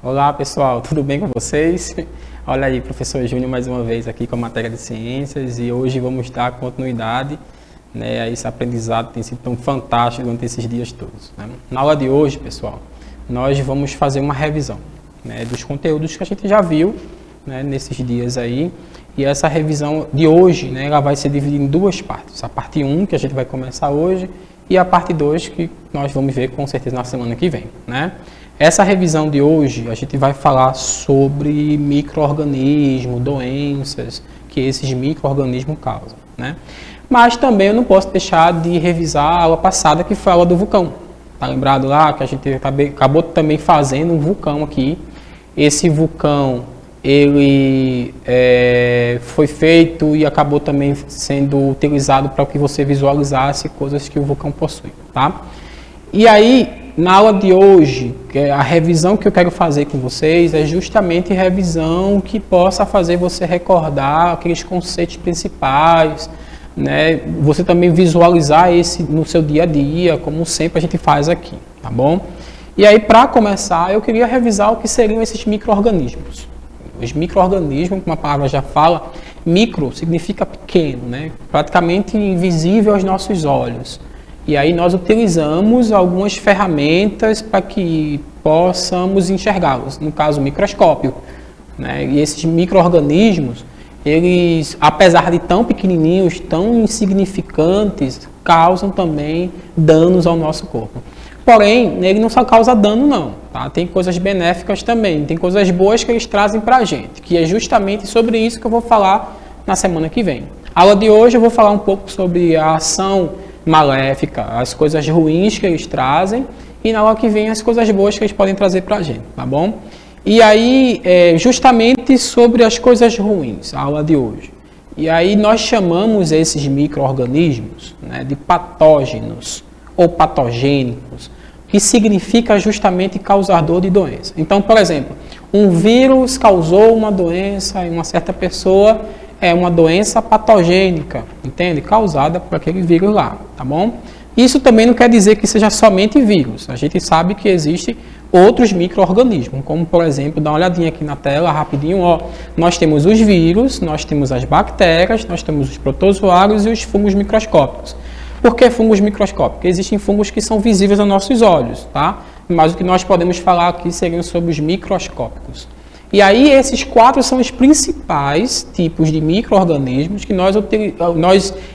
Olá pessoal, tudo bem com vocês? Olha aí, professor Júnior mais uma vez aqui com a matéria de ciências e hoje vamos dar continuidade, né, a esse aprendizado que tem sido tão fantástico durante esses dias todos, né? Na aula de hoje, pessoal, nós vamos fazer uma revisão, né, dos conteúdos que a gente já viu, né, nesses dias aí, e essa revisão de hoje, né, ela vai ser dividida em duas partes. A parte 1, que a gente vai começar hoje, e a parte 2, que nós vamos ver com certeza na semana que vem, né? Essa revisão de hoje, a gente vai falar sobre micro-organismos, doenças que esses micro-organismos causam, né? Mas também eu não posso deixar de revisar a aula passada, que foi a aula do vulcão. Tá lembrado lá que a gente acabou também fazendo um vulcão aqui. Esse vulcão, ele foi feito e acabou também sendo utilizado para que você visualizasse coisas que o vulcão possui, tá? E aí, na aula de hoje, a revisão que eu quero fazer com vocês é justamente revisão que possa fazer você recordar aqueles conceitos principais, né? Você também visualizar esse no seu dia a dia, como sempre a gente faz aqui, tá bom? E aí, para começar, eu queria revisar o que seriam esses micro-organismos. Os micro-organismos, como a palavra já fala, micro significa pequeno, né? Praticamente invisível aos nossos olhos. E aí nós utilizamos algumas ferramentas para que possamos enxergá-los, no caso o microscópio, né? E esses micro-organismos, eles, apesar de tão pequenininhos, tão insignificantes, causam também danos ao nosso corpo. Porém, ele não só causa dano não, tá? Tem coisas benéficas também, tem coisas boas que eles trazem para a gente, que é justamente sobre isso que eu vou falar na semana que vem. A aula de hoje eu vou falar um pouco sobre a ação maléfica, as coisas ruins que eles trazem, e na aula que vem as coisas boas que eles podem trazer para a gente, tá bom? E aí, justamente sobre as coisas ruins, a aula de hoje. E aí nós chamamos esses micro-organismos, né, de patógenos ou patogênicos, que significa justamente causador de doença. Então, por exemplo, um vírus causou uma doença em uma certa pessoa, é uma doença patogênica, entende? Causada por aquele vírus lá, tá bom? Isso também não quer dizer que seja somente vírus. A gente sabe que existem outros micro-organismos, como por exemplo, dá uma olhadinha aqui na tela, rapidinho, ó. Nós temos os vírus, nós temos as bactérias, nós temos os protozoários e os fungos microscópicos. Por que fungos microscópicos? Porque existem fungos que são visíveis aos nossos olhos, tá? Mas o que nós podemos falar aqui seriam sobre os microscópicos. E aí esses 4 são os principais tipos de micro-organismos que nós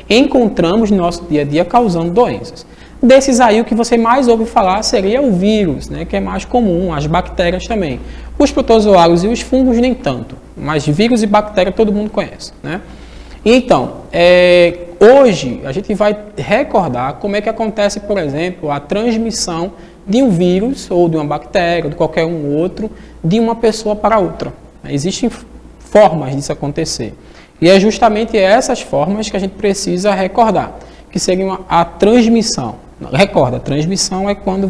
encontramos no nosso dia a dia causando doenças. Desses aí, o que você mais ouve falar seria o vírus, né, que é mais comum, as bactérias também. Os protozoários e os fungos nem tanto, mas vírus e bactéria todo mundo conhece, né? Então, hoje a gente vai recordar como é que acontece, por exemplo, a transmissão de um vírus ou de uma bactéria, ou de qualquer um outro, de uma pessoa para outra. Existem formas disso acontecer. E é justamente essas formas que a gente precisa recordar, que seria a transmissão. Recorda, a transmissão é quando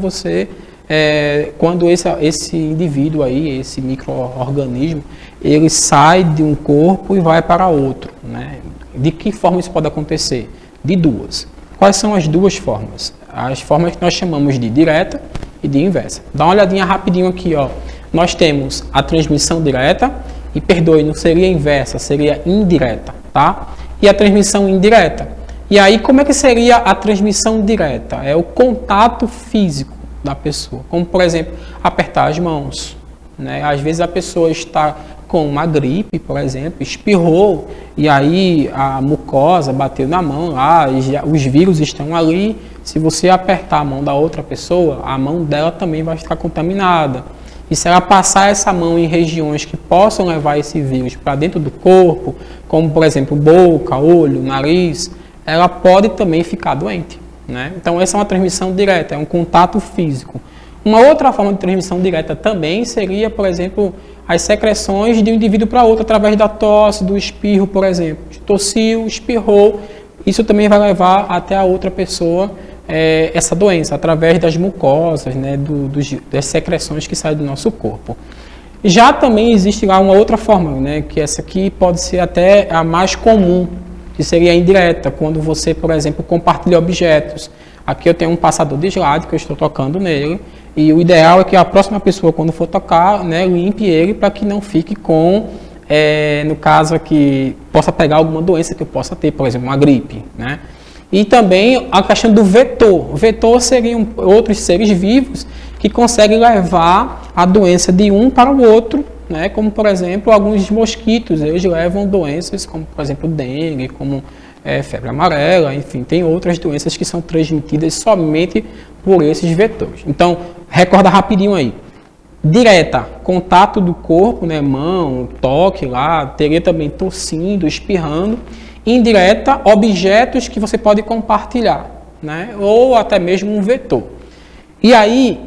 quando esse indivíduo aí, esse micro-organismo, ele sai de um corpo e vai para outro, né? De que forma isso pode acontecer? De duas. Quais são as duas formas? As formas que nós chamamos de direta e de inversa. Dá uma olhadinha rapidinho aqui, ó. Nós temos a transmissão direta, e perdoe, não seria inversa, seria indireta, tá? E a transmissão indireta. E aí, como é que seria a transmissão direta? É o contato físico da pessoa, como por exemplo, apertar as mãos, né? Às vezes a pessoa está com uma gripe, por exemplo, espirrou, e aí a mucosa bateu na mão, os vírus estão ali. Se você apertar a mão da outra pessoa, a mão dela também vai ficar contaminada. E se ela passar essa mão em regiões que possam levar esse vírus para dentro do corpo, como por exemplo boca, olho, nariz, ela pode também ficar doente, né? Então essa é uma transmissão direta, é um contato físico. Uma outra forma de transmissão direta também seria, por exemplo, as secreções de um indivíduo para outro, através da tosse, do espirro, por exemplo. Tossiu, espirrou, isso também vai levar até a outra pessoa essa doença, através das mucosas, né, das secreções que saem do nosso corpo. Já também existe lá uma outra forma, né, que essa aqui pode ser até a mais comum, que seria a indireta, quando você, por exemplo, compartilha objetos. Aqui eu tenho um passador de slide que eu estou tocando nele. E o ideal é que a próxima pessoa, quando for tocar, né, limpe ele para que não fique com, no caso aqui, possa pegar alguma doença que eu possa ter, por exemplo, uma gripe, né? E também a questão do vetor. O vetor seriam outros seres vivos que conseguem levar a doença de um para o outro, né? Como, por exemplo, alguns mosquitos, eles levam doenças como, por exemplo, dengue, como febre amarela, enfim, tem outras doenças que são transmitidas somente por esses vetores. Então, recorda rapidinho aí. Direta, contato do corpo, né, mão, toque lá, teria também tossindo, espirrando. Indireta, objetos que você pode compartilhar, né, ou até mesmo um vetor. E aí,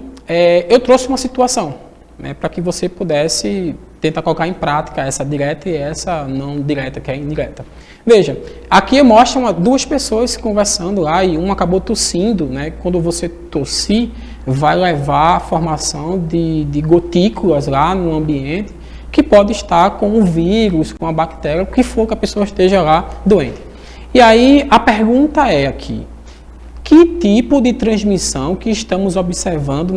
eu trouxe uma situação, né, para que você pudesse tentar colocar em prática essa direta e essa não direta, que é indireta. Veja, aqui mostra duas pessoas conversando lá e uma acabou tossindo, né? Quando você tossir, vai levar a formação de gotículas lá no ambiente que pode estar com um vírus, com a bactéria, o que for que a pessoa esteja lá doente. E aí a pergunta é aqui, que tipo de transmissão que estamos observando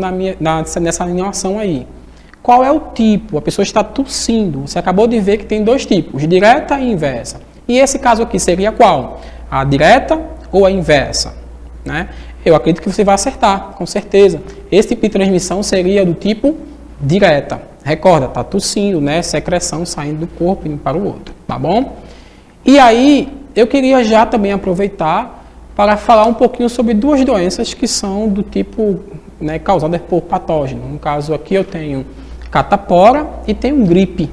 nessa animação aí? Qual é o tipo? A pessoa está tossindo, você acabou de ver que tem dois tipos, direta e inversa. E esse caso aqui seria qual? A direta ou a inversa? Né? Eu acredito que você vai acertar, com certeza. Esse tipo de transmissão seria do tipo direta. Recorda, está tossindo, né? Secreção saindo do corpo e indo para o outro, tá bom? E aí, eu queria já também aproveitar para falar um pouquinho sobre duas doenças que são do tipo, né, causadas por patógeno. No caso aqui eu tenho catapora e tenho gripe.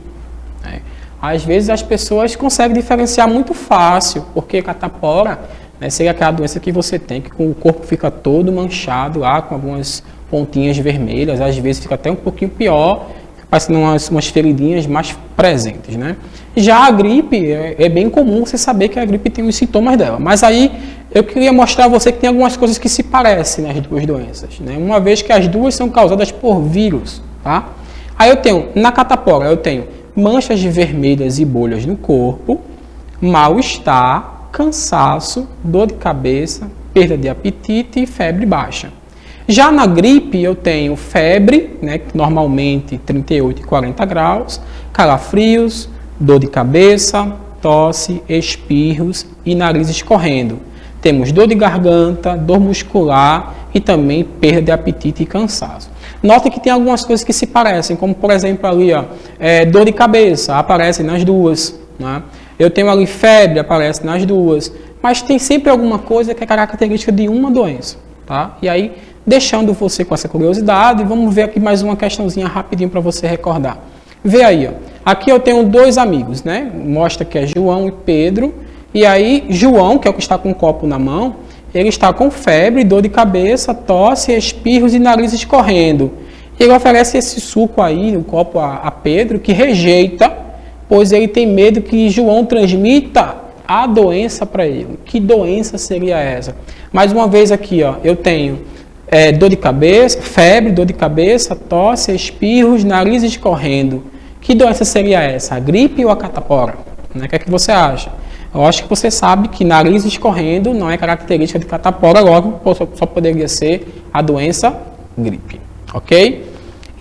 Né? Às vezes as pessoas conseguem diferenciar muito fácil, porque catapora, né, seria aquela doença que você tem, que o corpo fica todo manchado lá, com algumas pontinhas vermelhas, às vezes fica até um pouquinho pior, parecendo umas feridinhas mais presentes. Né? Já a gripe, é bem comum você saber que a gripe tem os sintomas dela, mas aí eu queria mostrar a você que tem algumas coisas que se parecem nas duas doenças, né? Uma vez que as duas são causadas por vírus, tá? Aí eu tenho, na catapora, eu tenho manchas vermelhas e bolhas no corpo, mal-estar, cansaço, dor de cabeça, perda de apetite e febre baixa. Já na gripe eu tenho febre, né, normalmente 38 e 40 graus, calafrios, dor de cabeça, tosse, espirros e nariz escorrendo. Temos dor de garganta, dor muscular e também perda de apetite e cansaço. Note que tem algumas coisas que se parecem, como por exemplo ali, ó, dor de cabeça, aparece nas duas. Né? Eu tenho ali febre, aparece nas duas. Mas tem sempre alguma coisa que é característica de uma doença. Tá? E aí, deixando você com essa curiosidade, vamos ver aqui mais uma questãozinha rapidinho para você recordar. Vê aí, ó. Aqui eu tenho dois amigos, né? Mostra que é João e Pedro. E aí, João, que é o que está com o copo na mão, ele está com febre, dor de cabeça, tosse, espirros e nariz escorrendo. Ele oferece esse suco aí, no copo a Pedro, que rejeita, pois ele tem medo que João transmita a doença para ele. Que doença seria essa? Mais uma vez aqui, ó, eu tenho dor de cabeça, febre, dor de cabeça, tosse, espirros, nariz escorrendo. Que doença seria essa? A gripe ou a catapora? Né? O que é que você acha? Eu acho que você sabe que nariz escorrendo não é característica de catapora, logo só poderia ser a doença gripe, ok?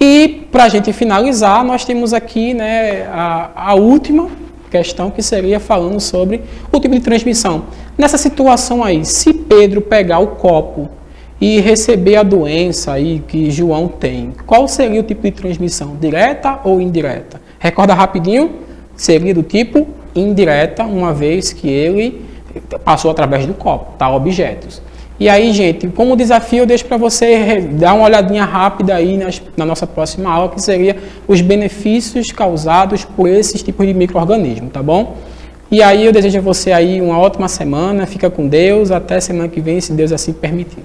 E para a gente finalizar, nós temos aqui, né, a última questão, que seria falando sobre o tipo de transmissão. Nessa situação aí, se Pedro pegar o copo e receber a doença aí que João tem, qual seria o tipo de transmissão? Direta ou indireta? Recorda rapidinho? Seria do tipo indireta, uma vez que ele passou através do copo, tá? Objetos. E aí, gente, como desafio, eu deixo para você dar uma olhadinha rápida aí na nossa próxima aula, que seria os benefícios causados por esses tipos de micro-organismos, tá bom? E aí eu desejo a você aí uma ótima semana, fica com Deus, até semana que vem, se Deus assim permitir.